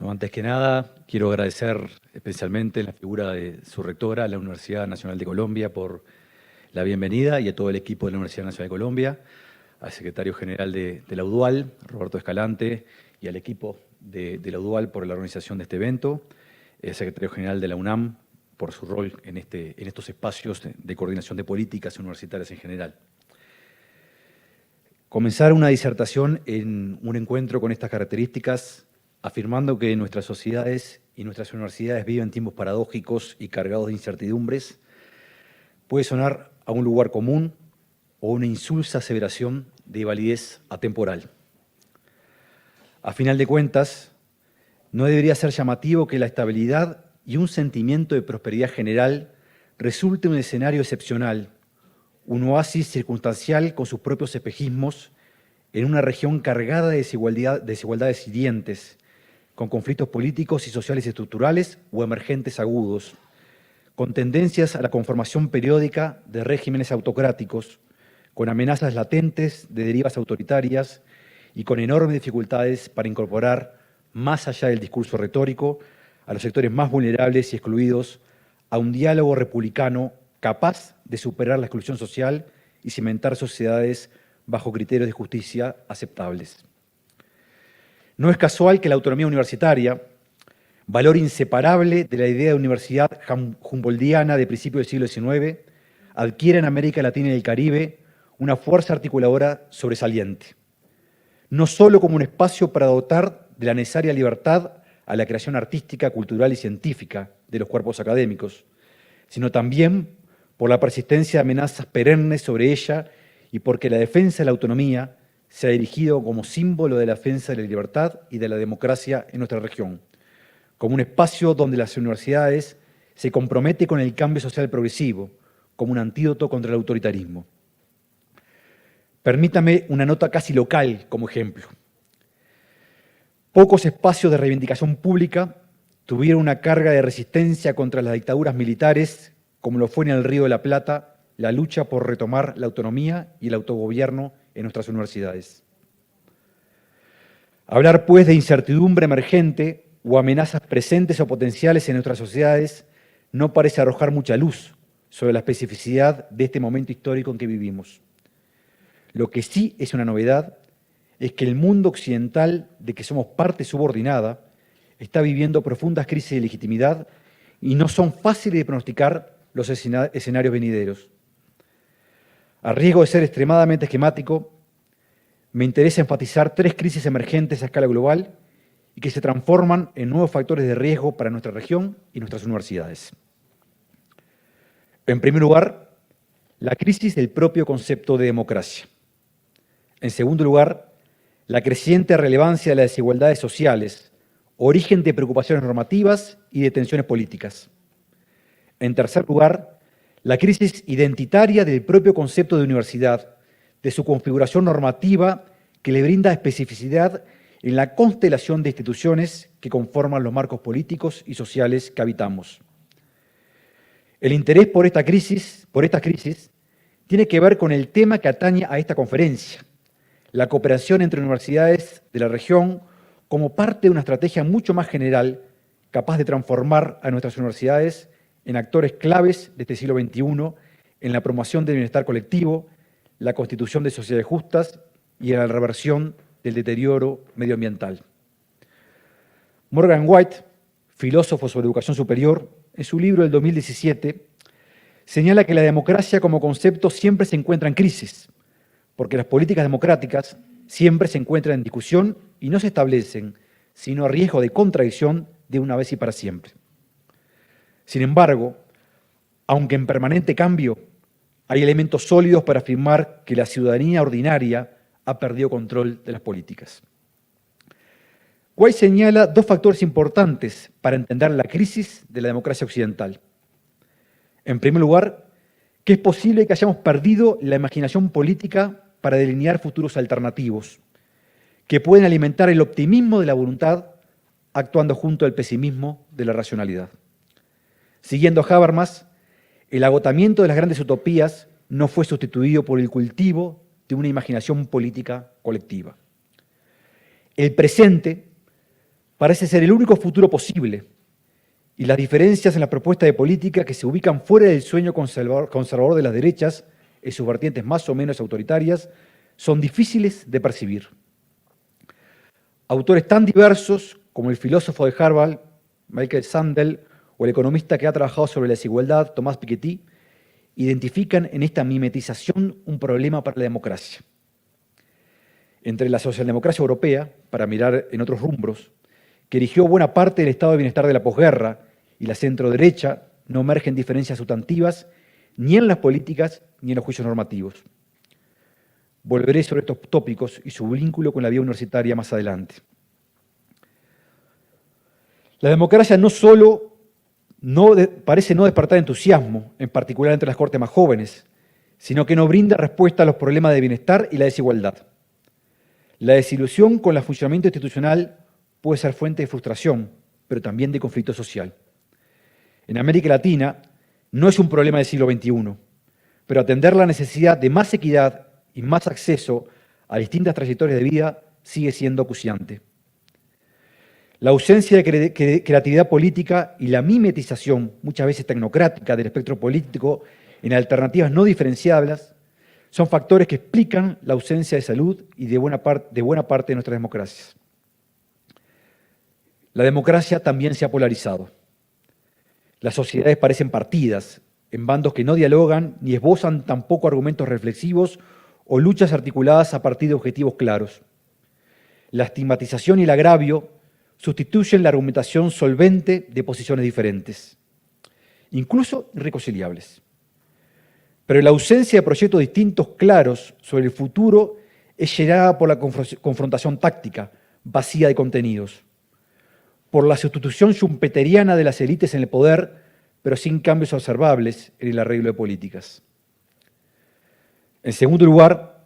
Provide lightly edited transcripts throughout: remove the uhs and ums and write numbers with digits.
No, antes que nada, quiero agradecer especialmente en la figura de su rectora, la Universidad Nacional de Colombia, por la bienvenida y a todo el equipo de la Universidad Nacional de Colombia, al secretario general de la UDUAL, Roberto Escalante, y al equipo de la UDUAL por la organización de este evento, el secretario general de la UNAM por su rol en estos espacios de coordinación de políticas universitarias en general. Comenzar una disertación en un encuentro con estas características, afirmando que nuestras sociedades y nuestras universidades viven tiempos paradójicos y cargados de incertidumbres, puede sonar a un lugar común o una insulsa aseveración de validez atemporal. A final de cuentas, no debería ser llamativo que la estabilidad y un sentimiento de prosperidad general resulte un escenario excepcional, un oasis circunstancial con sus propios espejismos en una región cargada de desigualdades hirientes, con conflictos políticos y sociales estructurales o emergentes agudos, con tendencias a la conformación periódica de regímenes autocráticos, con amenazas latentes de derivas autoritarias y con enormes dificultades para incorporar, más allá del discurso retórico, a los sectores más vulnerables y excluidos a un diálogo republicano capaz de superar la exclusión social y cimentar sociedades bajo criterios de justicia aceptables. No es casual que la autonomía universitaria, valor inseparable de la idea de universidad humboldtiana de principios del siglo XIX, adquiera en América Latina y el Caribe una fuerza articuladora sobresaliente, no solo como un espacio para dotar de la necesaria libertad a la creación artística, cultural y científica de los cuerpos académicos, sino también por la persistencia de amenazas perennes sobre ella y porque la defensa de la autonomía se ha dirigido como símbolo de la defensa de la libertad y de la democracia en nuestra región, como un espacio donde las universidades se comprometen con el cambio social progresivo, como un antídoto contra el autoritarismo. Permítame una nota casi local como ejemplo. Pocos espacios de reivindicación pública tuvieron una carga de resistencia contra las dictaduras militares, como lo fue en el Río de la Plata la lucha por retomar la autonomía y el autogobierno en nuestras universidades. Hablar, pues, de incertidumbre emergente o amenazas presentes o potenciales en nuestras sociedades no parece arrojar mucha luz sobre la especificidad de este momento histórico en que vivimos. Lo que sí es una novedad es que el mundo occidental, de que somos parte subordinada, está viviendo profundas crisis de legitimidad y no son fáciles de pronosticar los escenarios venideros. A riesgo de ser extremadamente esquemático, me interesa enfatizar 3 crisis emergentes a escala global y que se transforman en nuevos factores de riesgo para nuestra región y nuestras universidades. En primer lugar, la crisis del propio concepto de democracia. En segundo lugar, la creciente relevancia de las desigualdades sociales, origen de preocupaciones normativas y de tensiones políticas. En tercer lugar, la crisis identitaria del propio concepto de universidad, de su configuración normativa que le brinda especificidad en la constelación de instituciones que conforman los marcos políticos y sociales que habitamos. El interés por esta crisis, tiene que ver con el tema que atañe a esta conferencia, la cooperación entre universidades de la región como parte de una estrategia mucho más general capaz de transformar a nuestras universidades en actores claves de este siglo XXI en la promoción del bienestar colectivo, la constitución de sociedades justas y en la reversión del deterioro medioambiental. Morgan White, filósofo sobre educación superior, en su libro del 2017, señala que la democracia como concepto siempre se encuentra en crisis, porque las políticas democráticas siempre se encuentran en discusión y no se establecen, sino a riesgo de contradicción de una vez y para siempre. Sin embargo, aunque en permanente cambio, hay elementos sólidos para afirmar que la ciudadanía ordinaria ha perdido control de las políticas. White señala 2 factores importantes para entender la crisis de la democracia occidental. En primer lugar, que es posible que hayamos perdido la imaginación política para delinear futuros alternativos, que pueden alimentar el optimismo de la voluntad actuando junto al pesimismo de la racionalidad. Siguiendo a Habermas, el agotamiento de las grandes utopías no fue sustituido por el cultivo de una imaginación política colectiva. El presente parece ser el único futuro posible, y las diferencias en la propuesta de política que se ubican fuera del sueño conservador de las derechas, en sus vertientes más o menos autoritarias, son difíciles de percibir. Autores tan diversos como el filósofo de Harvard, Michael Sandel, o el economista que ha trabajado sobre la desigualdad, Thomas Piketty, identifican en esta mimetización un problema para la democracia. Entre la socialdemocracia europea, para mirar en otros rumbros, que erigió buena parte del estado de bienestar de la posguerra, y la centroderecha, no emergen diferencias sustantivas ni en las políticas ni en los juicios normativos. Volveré sobre estos tópicos y su vínculo con la vida universitaria más adelante. La democracia no solo parece no despertar entusiasmo, en particular entre las cortes más jóvenes, sino que no brinda respuesta a los problemas de bienestar y la desigualdad. La desilusión con el funcionamiento institucional puede ser fuente de frustración, pero también de conflicto social. En América Latina no es un problema del siglo XXI, pero atender la necesidad de más equidad y más acceso a distintas trayectorias de vida sigue siendo acuciante. La ausencia de creatividad política y la mimetización, muchas veces tecnocrática, del espectro político en alternativas no diferenciables son factores que explican la ausencia de salud y de buena parte de nuestras democracias. La democracia también se ha polarizado. Las sociedades parecen partidas, en bandos que no dialogan ni esbozan tampoco argumentos reflexivos o luchas articuladas a partir de objetivos claros. La estigmatización y el agravio sustituyen la argumentación solvente de posiciones diferentes, incluso irreconciliables. Pero la ausencia de proyectos distintos claros sobre el futuro es llenada por la confrontación táctica, vacía de contenidos, por la sustitución schumpeteriana de las élites en el poder, pero sin cambios observables en el arreglo de políticas. En segundo lugar,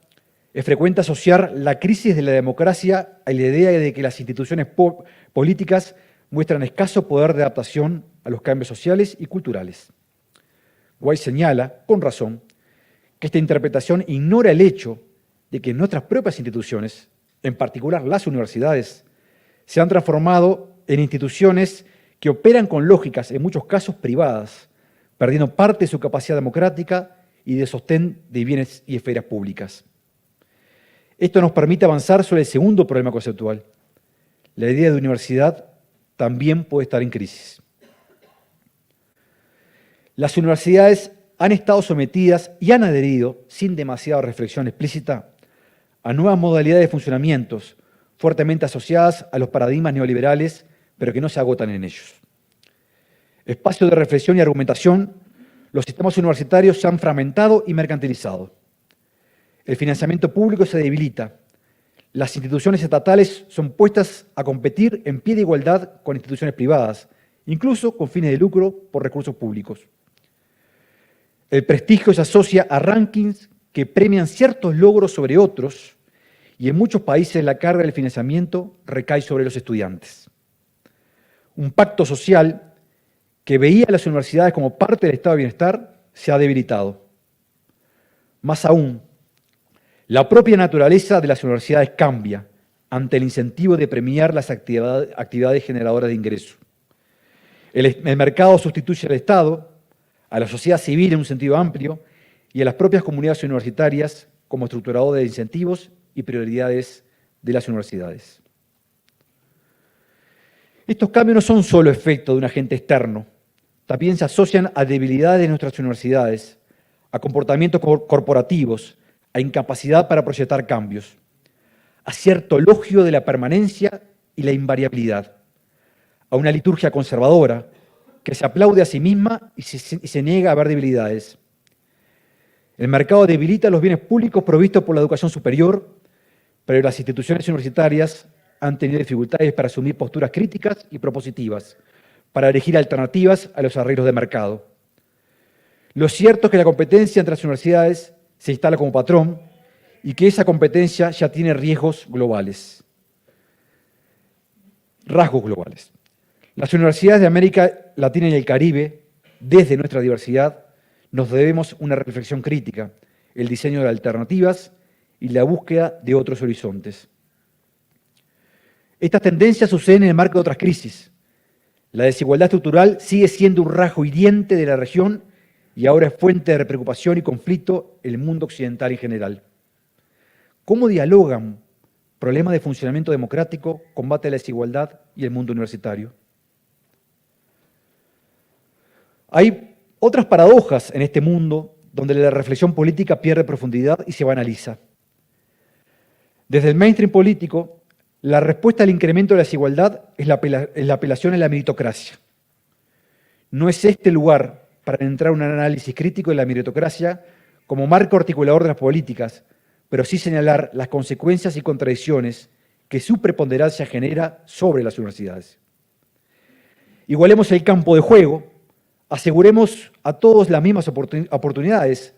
es frecuente asociar la crisis de la democracia a la idea de que las instituciones políticas muestran escaso poder de adaptación a los cambios sociales y culturales. White señala, con razón, que esta interpretación ignora el hecho de que nuestras propias instituciones, en particular las universidades, se han transformado en instituciones que operan con lógicas, en muchos casos privadas, perdiendo parte de su capacidad democrática y de sostén de bienes y esferas públicas. Esto nos permite avanzar sobre el segundo problema conceptual. La idea de universidad también puede estar en crisis. Las universidades han estado sometidas y han adherido, sin demasiada reflexión explícita, a nuevas modalidades de funcionamientos fuertemente asociadas a los paradigmas neoliberales, pero que no se agotan en ellos. Espacio de reflexión y argumentación, los sistemas universitarios se han fragmentado y mercantilizado. El financiamiento público se debilita. Las instituciones estatales son puestas a competir en pie de igualdad con instituciones privadas, incluso con fines de lucro por recursos públicos. El prestigio se asocia a rankings que premian ciertos logros sobre otros, y en muchos países la carga del financiamiento recae sobre los estudiantes. Un pacto social que veía a las universidades como parte del estado de bienestar se ha debilitado. Más aún, la propia naturaleza de las universidades cambia ante el incentivo de premiar las actividades generadoras de ingresos. El mercado sustituye al Estado, a la sociedad civil en un sentido amplio y a las propias comunidades universitarias como estructurador de incentivos y prioridades de las universidades. Estos cambios no son solo efecto de un agente externo, también se asocian a debilidades de nuestras universidades, a comportamientos corporativos, a incapacidad para proyectar cambios, a cierto elogio de la permanencia y la invariabilidad, a una liturgia conservadora que se aplaude a sí misma y se niega a ver debilidades. El mercado debilita los bienes públicos provistos por la educación superior, pero las instituciones universitarias han tenido dificultades para asumir posturas críticas y propositivas, para elegir alternativas a los arreglos de mercado. Lo cierto es que la competencia entre las universidades se instala como patrón y que esa competencia ya tiene rasgos globales. Las universidades de América Latina y el Caribe, desde nuestra diversidad, nos debemos una reflexión crítica, el diseño de alternativas y la búsqueda de otros horizontes. Estas tendencias suceden en el marco de otras crisis. La desigualdad estructural sigue siendo un rasgo hiriente de la región y ahora es fuente de preocupación y conflicto en el mundo occidental en general. ¿Cómo dialogan problemas de funcionamiento democrático, combate a la desigualdad y el mundo universitario? Hay otras paradojas en este mundo donde la reflexión política pierde profundidad y se banaliza. Desde el mainstream político, la respuesta al incremento de la desigualdad es la apelación a la meritocracia. No es este el lugar para entrar en un análisis crítico de la meritocracia como marco articulador de las políticas, pero sí señalar las consecuencias y contradicciones que su preponderancia genera sobre las universidades. Igualemos el campo de juego, aseguremos a todos las mismas oportunidades,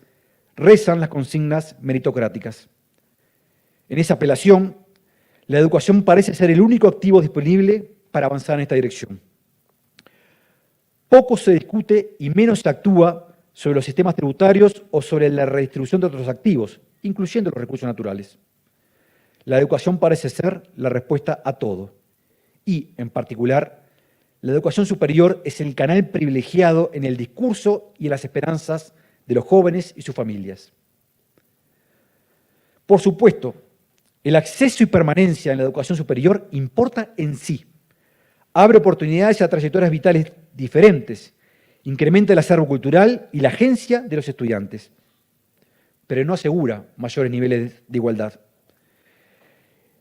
rezan las consignas meritocráticas. En esa apelación, la educación parece ser el único activo disponible para avanzar en esta dirección. Poco se discute y menos se actúa sobre los sistemas tributarios o sobre la redistribución de otros activos, incluyendo los recursos naturales. La educación parece ser la respuesta a todo. Y, en particular, la educación superior es el canal privilegiado en el discurso y en las esperanzas de los jóvenes y sus familias. Por supuesto, el acceso y permanencia en la educación superior importa en sí. Abre oportunidades a trayectorias vitales diferentes, incrementa el acervo cultural y la agencia de los estudiantes, pero no asegura mayores niveles de igualdad.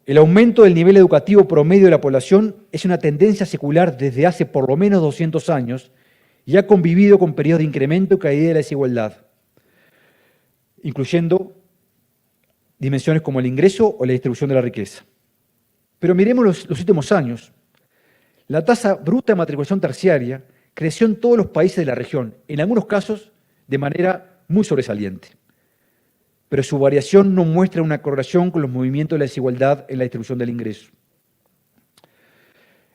El aumento del nivel educativo promedio de la población es una tendencia secular desde hace por lo menos 200 años y ha convivido con periodos de incremento y caída de la desigualdad, incluyendo dimensiones como el ingreso o la distribución de la riqueza. Pero miremos los últimos años. La tasa bruta de matriculación terciaria creció en todos los países de la región, en algunos casos de manera muy sobresaliente. Pero su variación no muestra una correlación con los movimientos de la desigualdad en la distribución del ingreso.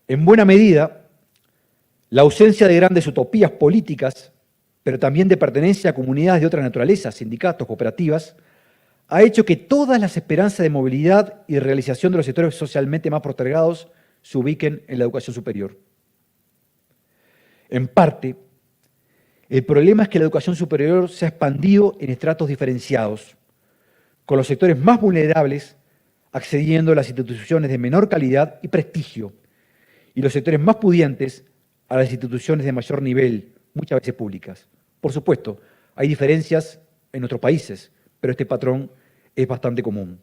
En buena medida, la ausencia de grandes utopías políticas, pero también de pertenencia a comunidades de otra naturaleza, sindicatos, cooperativas, ha hecho que todas las esperanzas de movilidad y realización de los sectores socialmente más postergados se ubiquen en la educación superior. En parte, el problema es que la educación superior se ha expandido en estratos diferenciados, con los sectores más vulnerables accediendo a las instituciones de menor calidad y prestigio, y los sectores más pudientes a las instituciones de mayor nivel, muchas veces públicas. Por supuesto, hay diferencias en otros países, pero este patrón es bastante común.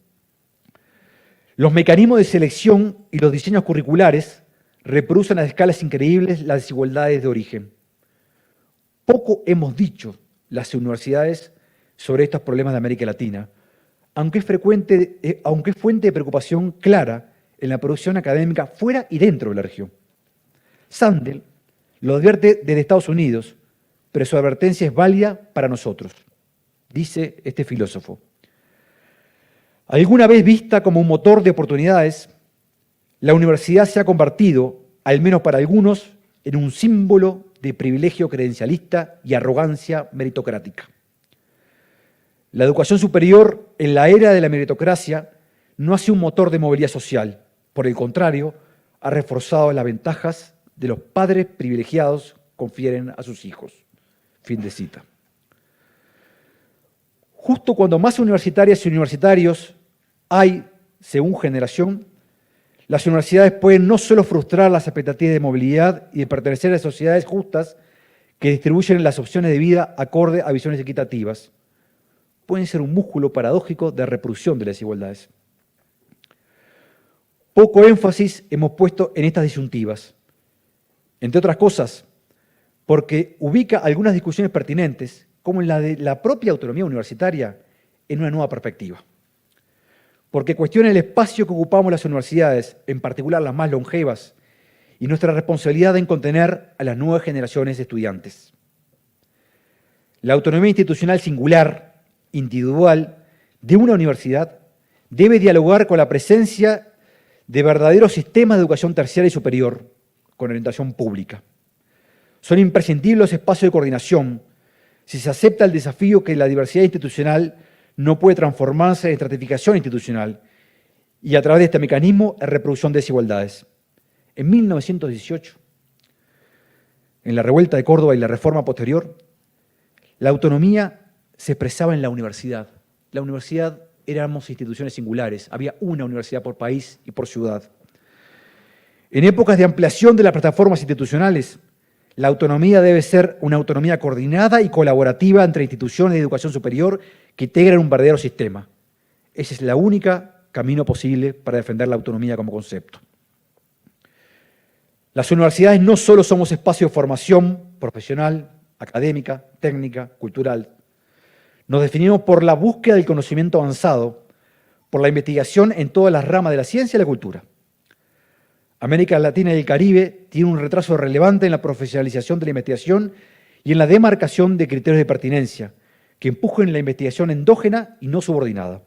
Los mecanismos de selección y los diseños curriculares reproducen a escalas increíbles las desigualdades de origen. Poco hemos dicho las universidades sobre estos problemas de América Latina, aunque es fuente de preocupación clara en la producción académica fuera y dentro de la región. Sandel lo advierte desde Estados Unidos, pero su advertencia es válida para nosotros, dice este filósofo. Alguna vez vista como un motor de oportunidades, la universidad se ha convertido, al menos para algunos, en un símbolo de privilegio credencialista y arrogancia meritocrática. La educación superior, en la era de la meritocracia, no ha sido un motor de movilidad social. Por el contrario, ha reforzado las ventajas de los padres privilegiados confieren a sus hijos. Fin de cita. Justo cuando más universitarias y universitarios hay, según generación, las universidades pueden no solo frustrar las expectativas de movilidad y de pertenecer a sociedades justas que distribuyen las opciones de vida acorde a visiones equitativas, pueden ser un músculo paradójico de reproducción de las desigualdades. Poco énfasis hemos puesto en estas disyuntivas, entre otras cosas, porque ubica algunas discusiones pertinentes, como la de la propia autonomía universitaria, en una nueva perspectiva. Porque cuestiona el espacio que ocupamos las universidades, en particular las más longevas, y nuestra responsabilidad en contener a las nuevas generaciones de estudiantes. La autonomía institucional singular, individual, de una universidad debe dialogar con la presencia de verdaderos sistemas de educación terciaria y superior, con orientación pública. Son imprescindibles los espacios de coordinación si se acepta el desafío que la diversidad institucional no puede transformarse en estratificación institucional y a través de este mecanismo en reproducción de desigualdades. En 1918, en la revuelta de Córdoba y la reforma posterior, la autonomía se expresaba en la universidad. La universidad éramos instituciones singulares, había una universidad por país y por ciudad. En épocas de ampliación de las plataformas institucionales, la autonomía debe ser una autonomía coordinada y colaborativa entre instituciones de educación superior que integran un verdadero sistema. Ese es el único camino posible para defender la autonomía como concepto. Las universidades no solo somos espacios de formación profesional, académica, técnica, cultural. Nos definimos por la búsqueda del conocimiento avanzado, por la investigación en todas las ramas de la ciencia y la cultura. América Latina y el Caribe tiene un retraso relevante en la profesionalización de la investigación y en la demarcación de criterios de pertinencia, que empujen la investigación endógena y no subordinada.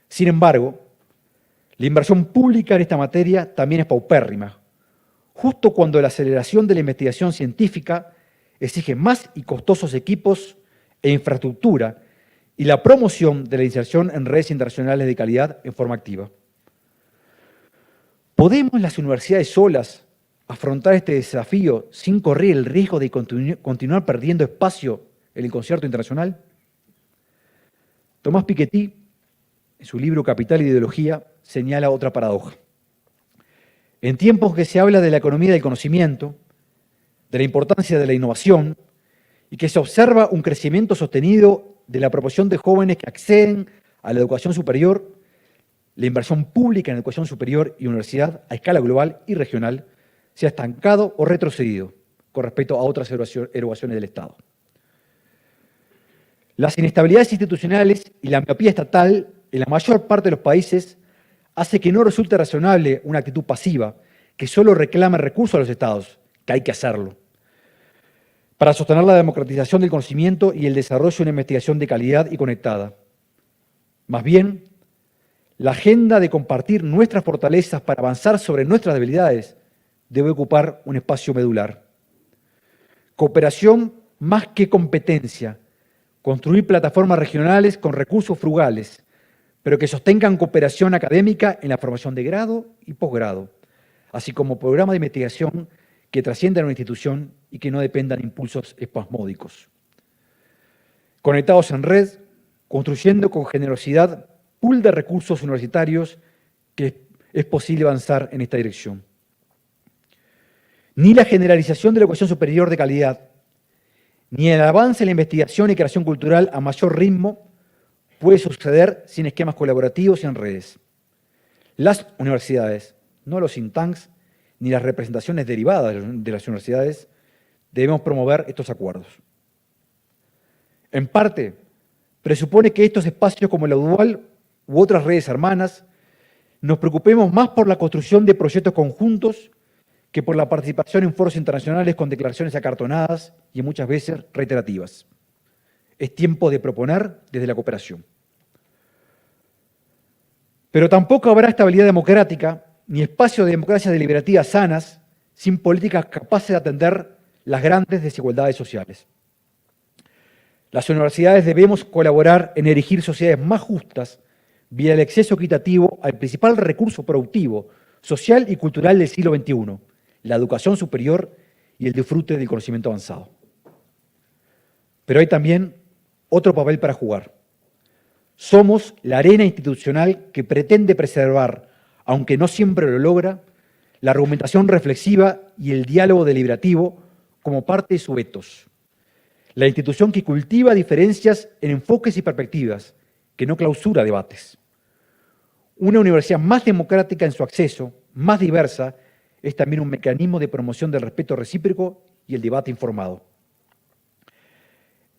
Sin embargo, la inversión pública en esta materia también es paupérrima, justo cuando la aceleración de la investigación científica exige más y costosos equipos e infraestructura y la promoción de la inserción en redes internacionales de calidad en forma activa. ¿Podemos las universidades solas afrontar este desafío sin correr el riesgo de continuar perdiendo espacio en el concierto internacional? Tomás Piketty, en su libro Capital e Ideología, señala otra paradoja. En tiempos que se habla de la economía del conocimiento, de la importancia de la innovación, y que se observa un crecimiento sostenido de la proporción de jóvenes que acceden a la educación superior, la inversión pública en educación superior y universidad a escala global y regional se ha estancado o retrocedido con respecto a otras erogaciones del Estado. Las inestabilidades institucionales y la miopía estatal en la mayor parte de los países hace que no resulte razonable una actitud pasiva que solo reclama recursos a los Estados, que hay que hacerlo, para sostener la democratización del conocimiento y el desarrollo de una investigación de calidad y conectada. Más bien, la agenda de compartir nuestras fortalezas para avanzar sobre nuestras debilidades debe ocupar un espacio medular. Cooperación más que competencia, construir plataformas regionales con recursos frugales, pero que sostengan cooperación académica en la formación de grado y posgrado, así como programas de investigación que trasciendan una institución y que no dependan de impulsos espasmódicos. Conectados en red, construyendo con generosidad pool de recursos universitarios, que es posible avanzar en esta dirección. Ni la generalización de la educación superior de calidad, ni el avance en la investigación y creación cultural a mayor ritmo puede suceder sin esquemas colaborativos y en redes. Las universidades, no los think tanks, ni las representaciones derivadas de las universidades, debemos promover estos acuerdos. En parte, presupone que estos espacios como la UDUAL u otras redes hermanas nos preocupemos más por la construcción de proyectos conjuntos que por la participación en foros internacionales con declaraciones acartonadas y muchas veces reiterativas. Es tiempo de proponer desde la cooperación. Pero tampoco habrá estabilidad democrática ni espacio de democracias deliberativas sanas sin políticas capaces de atender las grandes desigualdades sociales. Las universidades debemos colaborar en erigir sociedades más justas vía el acceso equitativo al principal recurso productivo, social y cultural del siglo XXI, la educación superior y el disfrute del conocimiento avanzado. Pero hay también otro papel para jugar. Somos la arena institucional que pretende preservar, aunque no siempre lo logra, la argumentación reflexiva y el diálogo deliberativo como parte de su ethos. La institución que cultiva diferencias en enfoques y perspectivas, que no clausura debates. Una universidad más democrática en su acceso, más diversa, es también un mecanismo de promoción del respeto recíproco y el debate informado.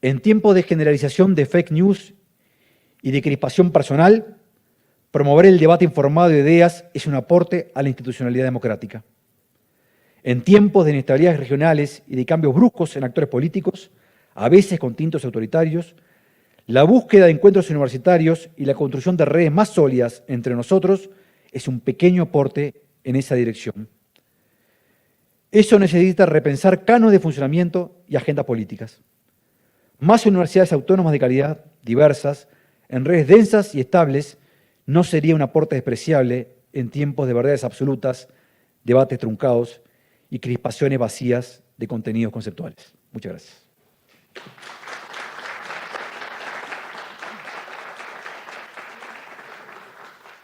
En tiempos de generalización de fake news y de crispación personal, promover el debate informado de ideas es un aporte a la institucionalidad democrática. En tiempos de inestabilidades regionales y de cambios bruscos en actores políticos, a veces con tintes autoritarios, la búsqueda de encuentros universitarios y la construcción de redes más sólidas entre nosotros es un pequeño aporte en esa dirección. Eso necesita repensar cánones de funcionamiento y agendas políticas. Más universidades autónomas de calidad, diversas, en redes densas y estables, no sería un aporte despreciable en tiempos de verdades absolutas, debates truncados y crispaciones vacías de contenidos conceptuales. Muchas gracias.